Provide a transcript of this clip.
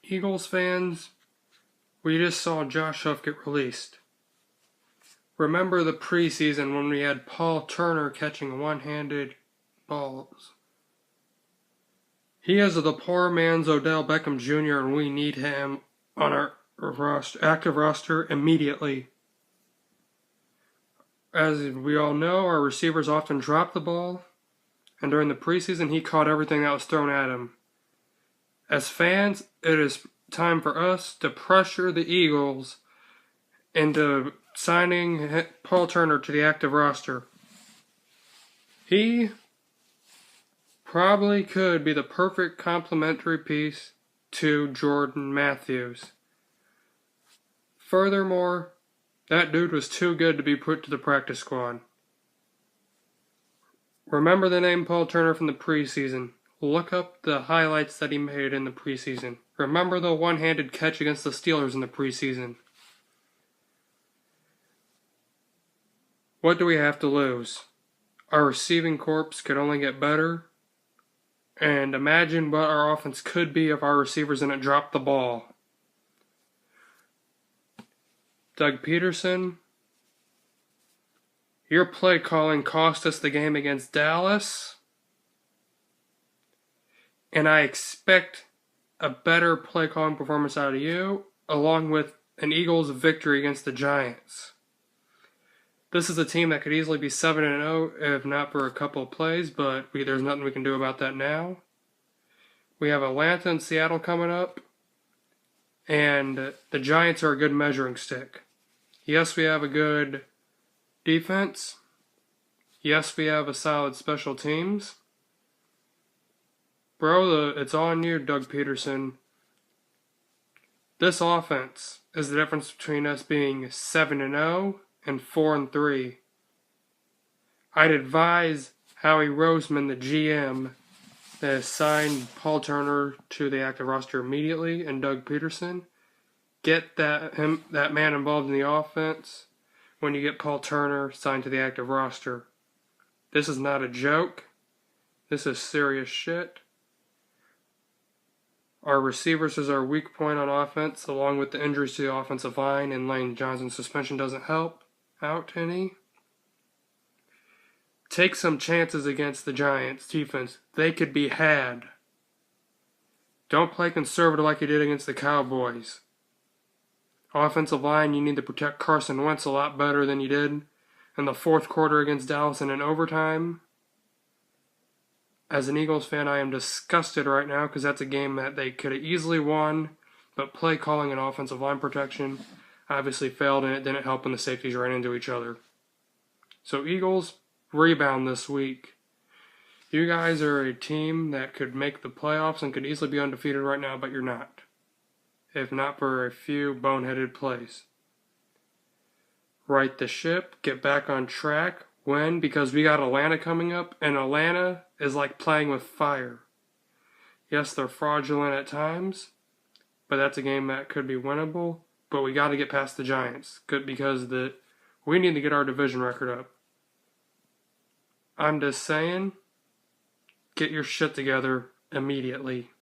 Eagles fans, we just saw Josh Huff get released. Remember the preseason when we had Paul Turner catching one-handed balls? He is the poor man's Odell Beckham Jr. and we need him on our active roster immediately. As we all know, our receivers often drop the ball, and during the preseason he caught everything that was thrown at him. As fans, it is time for us to pressure the Eagles into signing Paul Turner to the active roster. He probably could be the perfect complementary piece to Jordan Matthews. Furthermore, that dude was too good to be put to the practice squad. Remember the name Paul Turner from the preseason. Look up the highlights that he made in the preseason. Remember the one-handed catch against the Steelers in the preseason. What do we have to lose? Our receiving corps could only get better. And imagine what our offense could be if our receivers didn't drop the ball. Doug Peterson, your play calling cost us the game against Dallas. And I expect a better play calling performance out of you, along with an Eagles victory against the Giants. This is a team that could easily be 7-0 if not for a couple of plays, but there's nothing we can do about that now. We have Atlanta and Seattle coming up, and the Giants are a good measuring stick. Yes, we have a good defense. Yes, we have a solid special teams. Bro, it's on you, Doug Peterson. This offense is the difference between us being 7-0 and 4-3. I'd advise Howie Roseman, the GM, that has signed Paul Turner to the active roster immediately, and Doug Peterson, get that man involved in the offense when you get Paul Turner signed to the active roster. This is not a joke. This is serious shit. Our receivers is our weak point on offense, along with the injuries to the offensive line, and Lane Johnson's suspension doesn't help out any. Take some chances against the Giants defense. They could be had. Don't play conservative like you did against the Cowboys. Offensive line, you need to protect Carson Wentz a lot better than you did in the fourth quarter against Dallas and in overtime. As an Eagles fan, I am disgusted right now because that's a game that they could have easily won, but play calling and offensive line protection obviously failed, and it didn't help when the safeties ran into each other. So Eagles, rebound this week. You guys are a team that could make the playoffs and could easily be undefeated right now, but you're not. If not for a few boneheaded plays. Right the ship, get back on track. When? Because we got Atlanta coming up, and Atlanta is like playing with fire. Yes, they're fraudulent at times, but that's a game that could be winnable. But we got to get past the Giants, because we need to get our division record up. I'm just saying, get your shit together immediately.